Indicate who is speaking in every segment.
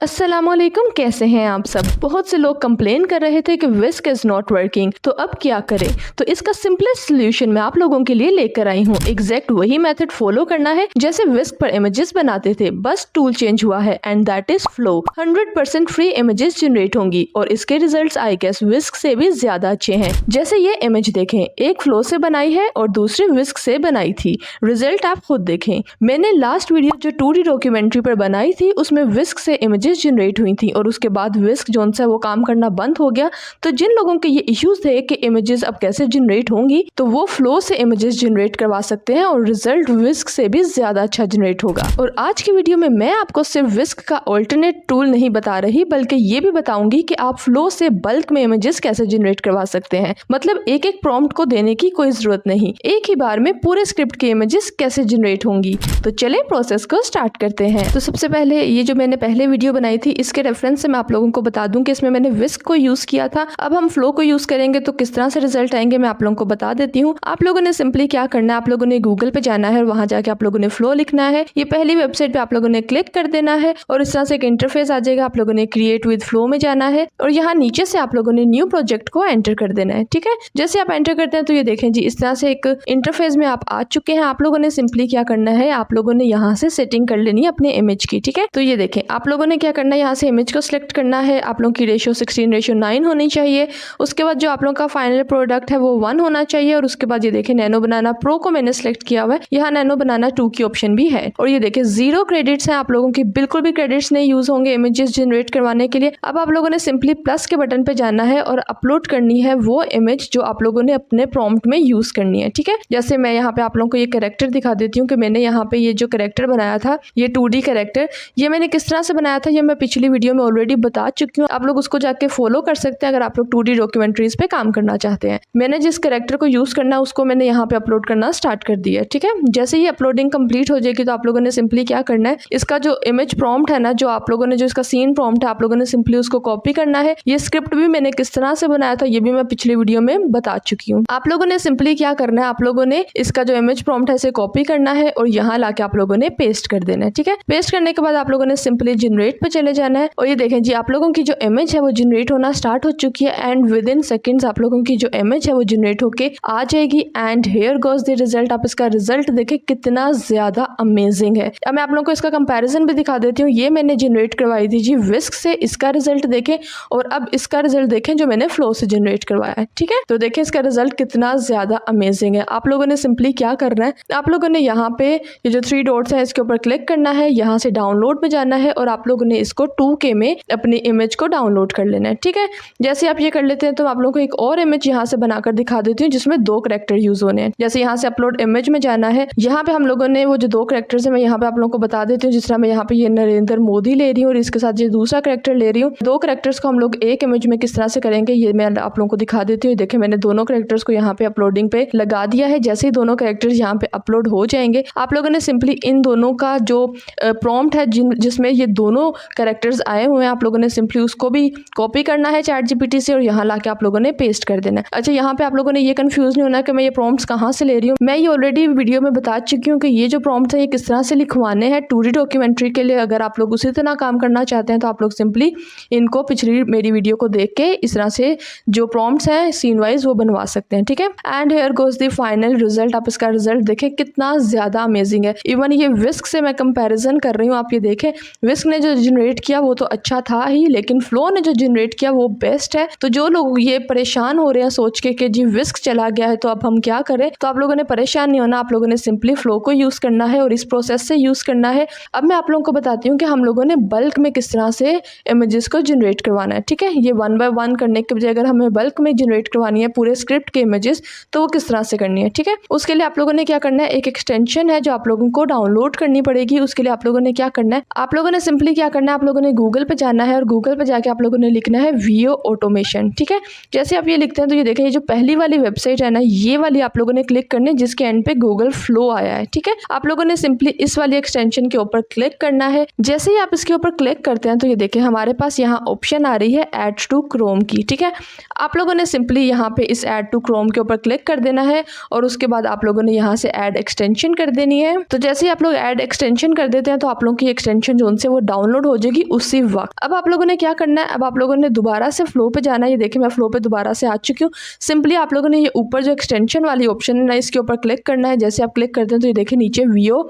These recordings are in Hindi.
Speaker 1: अस्सलामुअलैकुम, कैसे हैं आप सब। बहुत से लोग कंप्लेन कर रहे थे कि विस्क इज नॉट वर्किंग, तो अब क्या करें। तो इसका सिंपलेस्ट सोल्यूशन मैं आप लोगों के लिए लेकर आई हूँ। एग्जैक्ट वही मेथड फॉलो करना है जैसे विस्क पर इमेजेस बनाते थे, बस टूल चेंज हुआ है and that is flow. 100% free images generate होंगी और इसके रिजल्ट्स आई गेस विस्क से भी ज्यादा अच्छे हैं। जैसे ये इमेज देखें, एक फ्लो से बनाई है और दूसरी विस्क से बनाई थी। रिजल्ट आप खुद देखें। मैंने लास्ट वीडियो जो 2D डॉक्यूमेंट्री पर बनाई थी उसमें विस्क से इमेजेस जनरेट हुई थी और उसके बाद विस्क जोन सा वो काम करना बंद हो गया। तो जिन लोगों के ये इश्यूज थे कि इमेजेस अब कैसे जनरेट होंगी, तो वो फ्लो से इमेजेस जनरेट करवा सकते हैं और रिजल्ट विस्क से भी ज्यादा अच्छा जनरेट होगा। और आज की वीडियो में मैं आपको सिर्फ विस्क का ऑल्टरनेट टूल नहीं बता रही, बल्कि ये भी बताऊंगी कि आप फ्लो से बल्क में इमेजेस कैसे जनरेट करवा सकते हैं। मतलब एक एक प्रॉम्प्ट को देने की कोई जरूरत नहीं, एक ही बार में पूरे स्क्रिप्ट की इमेजेस कैसे जनरेट होंगी। तो चले प्रोसेस को स्टार्ट करते हैं। तो सबसे पहले ये जो मैंने पहले वीडियो बनाई थी इसके रेफरेंस से मैं आप लोगों को बता दूं कि इसमें मैंने विस्क को यूज किया था। अब हम फ्लो को यूज करेंगे तो किस तरह से रिजल्ट आएंगे मैं आप लोगों को बता देती हूँ। आप लोगों ने सिंपली क्या करना है, आप लोगों ने गूगल पे जाना है और वहां जाके आप लोगों ने फ्लो लिखना है। ये पहली वेबसाइट पे आप लोगों ने क्लिक कर देना है और इस तरह से एक इंटरफेस आ जाएगा। आप लोगों ने क्रिएट विद फ्लो में जाना है और यहाँ नीचे से आप लोगों ने न्यू प्रोजेक्ट को एंटर कर देना है। ठीक है, जैसे आप एंटर करते हैं तो ये देखें जी, इस तरह से एक इंटरफेस में आप आ चुके हैं। आप लोगों ने सिंपली क्या करना है, आप लोगों ने यहाँ से सेटिंग कर लेनी है अपने इमेज की। ठीक है, तो ये देखें आप लोगों ने क्या करना है, यहाँ से इमेज को सिलेक्ट करना है। आप लोगों की रेशियो 16:9 होनी चाहिए। उसके बाद जो आप लोगों का फाइनल प्रोडक्ट है वो 1 होना चाहिए। और उसके बाद ये देखें नैनो बनाना प्रो को मैंने सिलेक्ट किया हुआ है, यहाँ नैनो बनाना 2 की ऑप्शन भी है। और ये देखें 0 क्रेडिट्स हैं, आप लोगों की बिल्कुल भी क्रेडिट्स नहीं यूज होंगे इमेजेस जनरेट करवाने के लिए। अब आप लोगों ने सिंपली प्लस के बटन पे जाना है और अपलोड करनी है वो इमेज जो आप लोगों ने अपने प्रॉम्प्ट में यूज करनी है। ठीक है, जैसे मैं यहाँ पे आप लोगों को ये कैरेक्टर दिखा देती हूँ कि मैंने यहाँ पे ये जो कैरेक्टर बनाया था, ये 2D कैरेक्टर, ये मैंने किस तरह से बनाया था ये मैं पिछली वीडियो में ऑलरेडी बता चुकी हूँ। आप लोग उसको जाके फॉलो कर सकते हैं अगर आप लोग 2D डॉक्यूमेंट्रीज पे काम करना चाहते हैं। मैंने जिस कैरेक्टर को यूज करना है उसको मैंने यहाँ पे अपलोड करना स्टार्ट कर दिया है। ठीक है, जैसे ही अपलोडिंग कंप्लीट हो जाएगी तो आप लोगों ने सिंपली क्या करना है, इसका जो इमेज प्रॉम्प्ट है ना, जो आप लोगों ने जो इसका सीन प्रॉम्प्ट है, आप लोगों ने सिंपली उसको कॉपी करना है। ये स्क्रिप्ट भी मैंने किस तरह से बनाया था ये भी मैं पिछली वीडियो में बता चुकी हूँ। आप लोगों ने सिंपली क्या करना है, आप लोगों ने इसका जो इमेज प्रॉम्प्ट है इसे कॉपी करना है और यहाँ लाके आप लोगों ने पेस्ट कर देना है। ठीक है, पेस्ट करने के बाद आप लोगों ने सिंपली जनरेट पे चले जाना है और ये देखें जी आप लोगों की जो इमेज है वो जनरेट होना स्टार्ट हो चुकी है एंड विद इन सेकंड्स आप लोगों की जो इमेज है वो जनरेट होके आ जाएगी। And here goes the result. आप इसका रिजल्ट देखें कितना ज्यादा अमेजिंग है। अब मैं आप लोगों को इसका कंपैरिजन भी दिखा देती हूँ। ये मैंने जनरेट करवाई थी जी विस्क से, इसका रिजल्ट देखें और अब इसका रिजल्ट देखें जो मैंने फ्लो से जनरेट करवाया है। ठीक है, तो देखें इसका रिजल्ट कितना ज्यादा अमेजिंग है। आप लोगों ने सिंपली क्या करना है, आप लोगों ने यहाँ पे ये जो 3 डॉट्स है इसके ऊपर क्लिक करना है, यहाँ से डाउनलोड में जाना है और आप लोगों ने इसको 2K में अपनी इमेज को डाउनलोड कर लेना है। ठीक है, जैसे आप ये कर लेते हैं तो आप लोगों को एक और इमेज यहाँ से बनाकर दिखा देती हूँ जिसमें 2 कैरेक्टर यूज होने हैं। जैसे यहाँ से अपलोड इमेज में जाना है, यहाँ पे हम लोगों ने वो जो 2 कैरेक्टर्स है मैं यहाँ पे आप लोगों को बता देती हूँ। जिस तरह मैं यहाँ पे ये नरेंद्र मोदी ले रही हूँ और इसके साथ ये दूसरा कैरेक्टर ले रही हूँ। 2 कैरेक्टर्स को हम लोग एक इमेज में किस तरह से करेंगे ये मैं आप लोगों को दिखा देती हूँ। देखिए मैंने दोनों कैरेक्टर्स को यहाँ पे अपलोडिंग पे लगा दिया है। जैसे ही दोनों कैरेक्टर्स यहाँ पे अपलोड हो जाएंगे आप लोगों ने सिंपली इन दोनों का जो प्रॉम्प्ट है जिसमें ये दोनों कैरेक्टर्स आए हुए हैं, आप लोगों ने सिंपली उसको भी कॉपी करना है ChatGPT से और यहाँ लाके आप लोगों ने पेस्ट कर देना है। अच्छा, यहाँ पे आप लोगों ने ये कंफ्यूज नहीं होना कि मैं ये प्रॉम्प्ट्स कहाँ से ले रही हूँ। मैं ये ऑलरेडी वीडियो में बता चुकी हूँ कि ये जो प्रॉम्प्ट्स है ये किस तरह से लिखवाने हैं 2D डॉक्यूमेंट्री के लिए। अगर आप लोग उसी तरह काम करना चाहते हैं तो आप लोग सिंपली इनको पिछली मेरी वीडियो को देख के इस तरह से जो प्रॉम्प्ट्स हैं सीन वाइज वो बनवा सकते हैं। ठीक है, and here goes the final result. आप इसका रिजल्ट देखें कितना ज्यादा अमेजिंग है। इवन ये विस्क से मैं कंपेरिजन कर रही हूँ। आप ये देखें विस्क ने जो जनरेट किया वो तो अच्छा था ही, लेकिन फ्लो ने जो जनरेट किया वो बेस्ट है। तो जो लोग ये परेशान हो रहे हैं सोच के कि जी विस्क चला गया है तो अब हम क्या करें, तो आप लोगों ने परेशान नहीं होना। आप लोगों ने सिंपली फ्लो को यूज करना है और इस प्रोसेस से यूज करना है। अब मैं आप लोगों को बताती हूँ कि हम लोगों ने बल्क में किस तरह से इमेजेस को जनरेट करवाना है। ठीक है, ये 1 बाय 1 करने के बजाय अगर हमें बल्क में जनरेट करवानी है पूरे स्क्रिप्ट के इमेजेस तो वो किस तरह से करनी है। ठीक है, उसके लिए आप लोगों ने क्या करना है, एक एक्सटेंशन है जो आप लोगों को डाउनलोड करनी पड़ेगी। उसके लिए आप लोगों ने क्या करना है, आप लोगों ने सिंपली क्या करना है, आप लोगों ने गूगल पे जाना है और गूगल पे जाके आप लोगों ने लिखना है वीओ ऑटोमेशन। ठीक है, जैसे आप ये लिखते हैं तो ये देखें ये जो पहली वाली वेबसाइट है ना, ये वाली आप लोगों ने क्लिक करनी है जिसके एंड पे गूगल फ्लो आया है। ठीक है, आप लोगों ने सिंपली इस वाली एक्सटेंशन के ऊपर क्लिक करना है। जैसे ही आप इसके ऊपर क्लिक करते हैं तो ये देखें हमारे पास यहाँ ऑप्शन आ रही है ऐड टू क्रोम की। ठीक है, आप लोगों ने सिंपली यहाँ पे इस ऐड टू क्रोम के ऊपर क्लिक कर देना है और उसके बाद आप लोगों ने यहाँ से ऐड एक्सटेंशन कर देनी है। तो जैसे ही आप लोग ऐड एक्सटेंशन कर देते हैं तो आप लोगों की एक्सटेंशन जोन से वो डाउनलोड हो जाएगी उसी वक्त। अब आप लोगों ने क्या करना है, अब आप लोगों ने दोबारा से फ्लो पे जाना है। ये देखिए मैं फ्लो पे दोबारा से आ चुकी हूँ। सिंपली आप लोगों ने ये ऊपर जो एक्सटेंशन वाली ऑप्शन है ना, इसके ऊपर क्लिक करना है। जैसे आप क्लिक करते हैं तो ये देखिए नीचे वीओ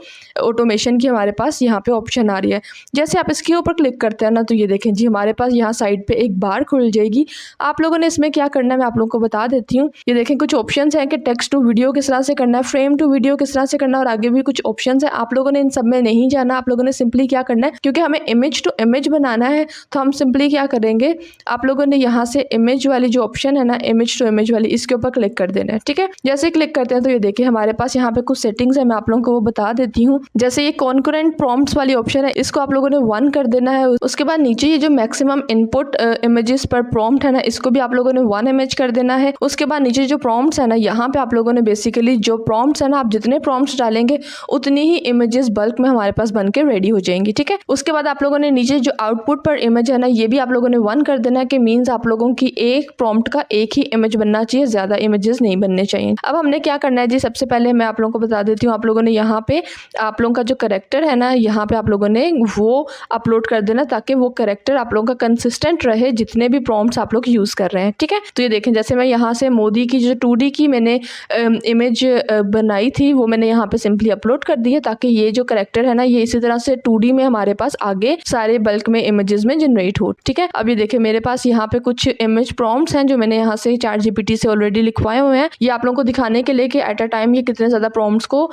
Speaker 1: ऑटोमेशन की हमारे पास यहाँ पे ऑप्शन आ रही है। जैसे आप इसके ऊपर क्लिक करते हैं ना, तो ये देखें जी हमारे पास यहाँ साइड पे एक बार खुल जाएगी। आप लोगों ने इसमें क्या करना है मैं आप लोगों को बता देती हूँ। ये देखें कुछ ऑप्शंस हैं कि टेक्स्ट टू वीडियो किस तरह से करना है, फ्रेम टू वीडियो किस तरह से करना है, और आगे भी कुछ ऑप्शंस हैं। आप लोगों ने इन सब में नहीं जाना। आप लोगों ने सिंपली क्या करना है, क्योंकि हमें इमेज टू इमेज बनाना है, तो हम सिंपली क्या करेंगे, आप लोगों ने यहाँ से इमेज वाली जो ऑप्शन है ना, इमेज टू इमेज वाली, इसके ऊपर क्लिक कर देना है। ठीक है, जैसे क्लिक करते हैं तो ये देखिए हमारे पास यहाँ पे कुछ सेटिंग्स है, मैं आप लोगों को वो बता देती हूँ। जैसे ये कॉन्करेंट प्रॉम्प्ट्स वाली ऑप्शन है, इसको आप लोगों ने 1 कर देना है। उसके बाद नीचे ये जो मैक्सिमम इनपुट इमेजेस पर प्रॉम्प्ट है ना, इसको भी आप लोगों ने 1 इमेज कर देना है। उसके बाद नीचे जो प्रॉम्प्ट्स है ना, यहाँ पे आप लोगों ने बेसिकली जो प्रॉम्प्ट्स है ना, आप जितने प्रॉम्प्ट्स डालेंगे उतनी ही इमेजेस बल्क में हमारे पास बन के रेडी हो जाएंगी। ठीक है, उसके बाद आप लोगों ने नीचे जो आउटपुट पर इमेज है ना, ये भी आप लोगों ने 1 कर देना है, कि मीन्स आप लोगों की एक प्रॉम्प्ट का एक ही इमेज बनना चाहिए, ज्यादा इमेजेस नहीं बनने चाहिए। अब हमने क्या करना है जी, सबसे पहले मैं आप लोगों को बता देती हूँ। आप लोगों ने यहाँ पे आप लोगों का जो करेक्टर है ना, यहाँ पे आप लोगों ने वो अपलोड कर देना, ताकि वो करेक्टर आप लोगों का कंसिस्टेंट रहे जितने भी प्रॉम्प्ट्स आप लोग यूज कर रहे हैं। ठीक है, तो ये देखें जैसे मैं यहाँ से मोदी की जो 2D की मैंने इमेज बनाई थी, वो मैंने यहाँ पे सिंपली अपलोड कर दी है, ताकि ये जो करेक्टर है ना, ये इसी तरह से 2D में हमारे पास आगे सारे बल्क में इमेजेस में जनरेट हो। ठीक है, अब ये देखिए मेरे पास यहाँ पे कुछ इमेज प्रॉम्प्ट्स हैं जो मैंने यहाँ से ChatGPT से ऑलरेडी लिखवाए हुए हैं। ये आप लोगों को दिखाने के लिए कि एट अ टाइम ये कितने ज्यादा प्रॉम्प्ट्स को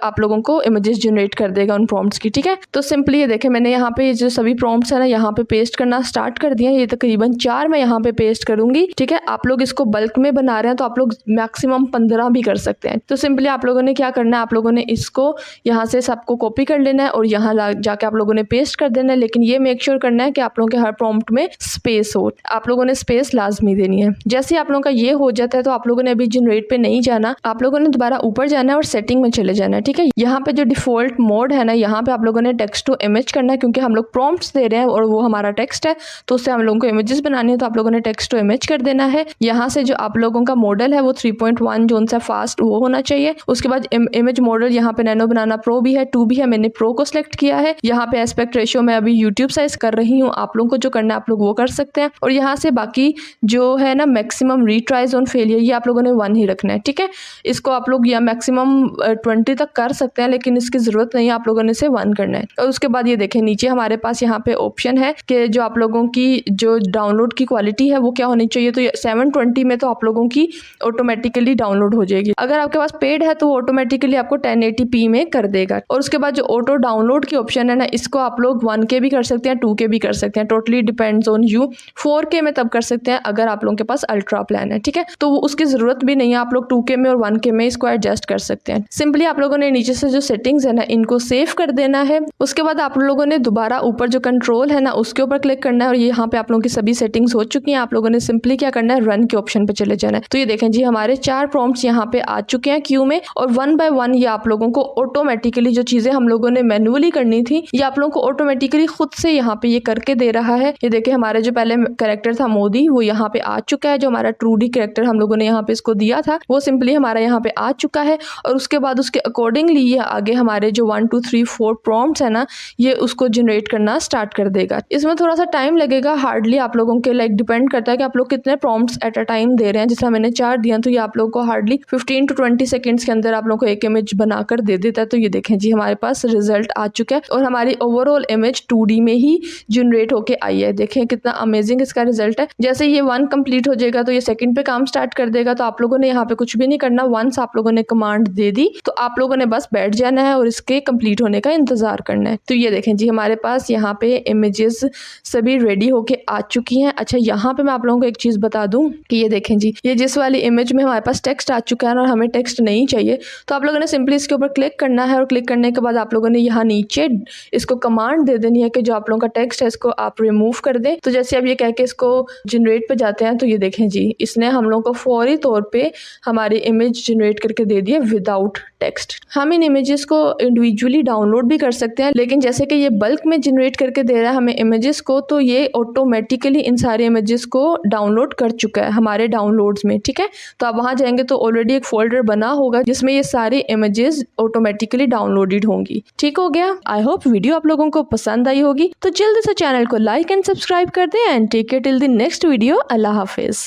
Speaker 1: आप लोगों को इमेजेस जनरेट कर देगा उन प्रॉम्प्ट्स की। ठीक है, तो सिंपली ये देखें मैंने यहाँ पे जो सभी प्रॉम्प्ट्स है ना, यहाँ पे पेस्ट करना स्टार्ट कर दिया। ये तकरीबन 4 मैं यहाँ पे पेस्ट करूंगी। ठीक है, आप लोग इसको बल्क में बना रहे हैं तो आप लोग मैक्सिमम 15 भी कर सकते हैं। तो सिंपली आप लोगों ने क्या करना है, आप लोगों ने इसको यहाँ से सबको कॉपी कर लेना है और यहाँ जाके आप लोगों ने पेस्ट कर देना है। लेकिन ये मेक श्योर करना है कि आप लोगों के हर प्रॉम्प्ट में स्पेस हो, आप लोगों ने स्पेस लाजमी देनी है। जैसे आप लोगों का ये हो जाता है तो आप लोगों ने अभी जनरेट पे नहीं जाना, आप लोगों ने दोबारा ऊपर जाना है और सेटिंग में चले जाना है। ठीक है, यहाँ पे जो डिफॉल्ट मोड है ना, यहाँ पे आप लोगों ने टेक्स्ट टू इमेज करना है, क्योंकि हम लोग प्रॉम्प्ट्स दे रहे हैं और वो हमारा टेक्स्ट है, तो उससे हम लोगों को इमेजेस बनानी है, तो आप लोगों ने टेक्स्ट टू इमेज कर देना है। यहाँ से जो आप लोगों का मॉडल है वो 3.1 जो उनसे फास्ट वो होना चाहिए। उसके बाद इमेज मॉडल यहाँ पे नैनो बनाना प्रो भी है, 2 भी है, मैंने प्रो को सिलेक्ट किया है। यहाँ पे एस्पेक्ट रेशियो मैं अभी यूट्यूब साइज कर रही हूँ, आप लोगों को जो करना है आप लोग वो कर सकते हैं। और यहाँ से बाकी जो है ना मैक्सिमम रीट्राइज ऑन फेलियर, ये आप लोगों ने 1 ही रखना है। ठीक है, इसको आप लोग या मैक्सिमम 20 तक कर सकते हैं, लेकिन इसकी जरूरत नहीं है, आप लोगों ने इसे 1 करना है। और उसके बाद ये देखें नीचे हमारे पास यहाँ पे ऑप्शन है कि जो आप लोगों की जो डाउनलोड की क्वालिटी है वो क्या होनी चाहिए। तो 720 में तो आप लोगों की ऑटोमेटिकली डाउनलोड हो जाएगी। अगर आपके पास पेड है तो वो ऑटोमेटिकली आपको 1080p में कर देगा। और उसके बाद जो ऑटो डाउनलोड की ऑप्शन है ना, इसको आप लोग 1K भी कर सकते हैं, 2K भी कर सकते हैं, totally depends on you. 4K में तब कर सकते हैं अगर आप लोगों के पास अल्ट्रा प्लान है। ठीक है, तो उसकी जरूरत भी नहीं है, आप लोग 2K में और 1K में इसको एडजस्ट कर सकते हैं। सिंपली आप लोगों ने नीचे से जो सेटिंग्स है ना, इनको सेव कर देना है। उसके बाद आप लोगों ने दोबारा ऊपर जो कंट्रोल है ना, उसके ऊपर क्लिक करना है और यहाँ पे आप लोगों की सभी सेटिंग्स हो चुकी हैं। आप लोगों ने सिंपली क्या करना है, रन के ऑप्शन पे चले जाना है। तो ये देखें जी हमारे 4 प्रॉम्प्ट्स यहाँ पे आ चुके हैं क्यू में, और 1 बाय 1 ये आप लोगों को ऑटोमेटिकली जो चीजें हम लोगों ने मैन्युअली करनी थी, ये आप लोगों को ऑटोमेटिकली खुद से यहाँ पे ये करके दे रहा है। ये देखिए हमारे जो पहले कैरेक्टर था मोदी, वो यहाँ पे आ चुका है। जो हमारा 2D कैरेक्टर हम लोगों ने यहाँ पे इसको दिया था, वो सिंपली हमारा यहाँ पे आ चुका है। और उसके बाद उसके अकॉर्डिंगली ये आगे हमारे जो 1 2 3 4 प्रॉम्प्ट्स है ना, ये उसको जनरेट करना स्टार्ट कर देगा। इसमें थोड़ा सा टाइम लगेगा, हार्डली आप लोगों के लाइक डिपेंड करता है कि आप लोग कितने प्रॉम्प्ट्स एट अ टाइम दे रहे हैं। जैसे मैंने 4 दिया, तो ये आप लोगों को हार्डली 15 to 20 सेकेंड्स के अंदर आप लोगों को एक इमेज बनाकर दे देता है। तो ये देखें जी हमारे पास रिजल्ट आ चुका है और हमारी ओवरऑल इमेज 2D में ही जनरेट होके आई है। देखें कितना अमेजिंग इसका रिजल्ट है। जैसे ये 1 कंप्लीट हो जाएगा तो ये सेकंड पे काम स्टार्ट कर देगा। तो आप लोगों ने यहाँ पे कुछ भी नहीं करना, वंस आप लोगों ने कमांड दे दी तो आप लोगों ने बस बैठ जाना है और इसके कंप्लीट होने का इंतजार करना है। तो ये देखें जी हमारे पास यहाँ पे इमेजेस सभी रेडी होके आ चुकी हैं। अच्छा, यहाँ पे मैं आप लोगों को एक चीज बता दूं कि ये देखें जी, ये जिस वाली इमेज में हमारे पास टेक्स्ट आ चुका है और हमें टेक्स्ट नहीं चाहिए, तो आप लोगों ने सिंपली इसके ऊपर क्लिक करना है और क्लिक करने के बाद आप लोगों ने यहाँ नीचे इसको कमांड दे देनी है कि जो आप लोगों का टेक्स्ट है इसको आप रिमूव कर दें। तो जैसे अब ये कह के इसको जनरेट पे जाते हैं, तो ये देखें जी इसने हम लोगों को फौरी तौर पे हमारी इमेज जनरेट करके दे दी है विदाउट टेक्स्ट। हम इन इमेजेस को इंडिविजुअली डाउनलोड भी कर सकते हैं, लेकिन जैसे कि ये बल्क में जनरेट करके दे रहा है हमें इमेजेस को, तो ये ऑटोमेटिकली इन सारे इमेजेस को डाउनलोड कर चुका है हमारे डाउनलोड्स में। ठीक है, तो आप वहाँ जाएंगे तो ऑलरेडी एक फोल्डर बना होगा जिसमें ये सारी इमेजेस ऑटोमेटिकली डाउनलोडेड होंगी। ठीक हो गया। आई होप वीडियो आप लोगों को पसंद आई होगी। तो जल्दी से चैनल को लाइक एंड सब्सक्राइब कर दें and take care till the next video. अल्लाह हाफिज।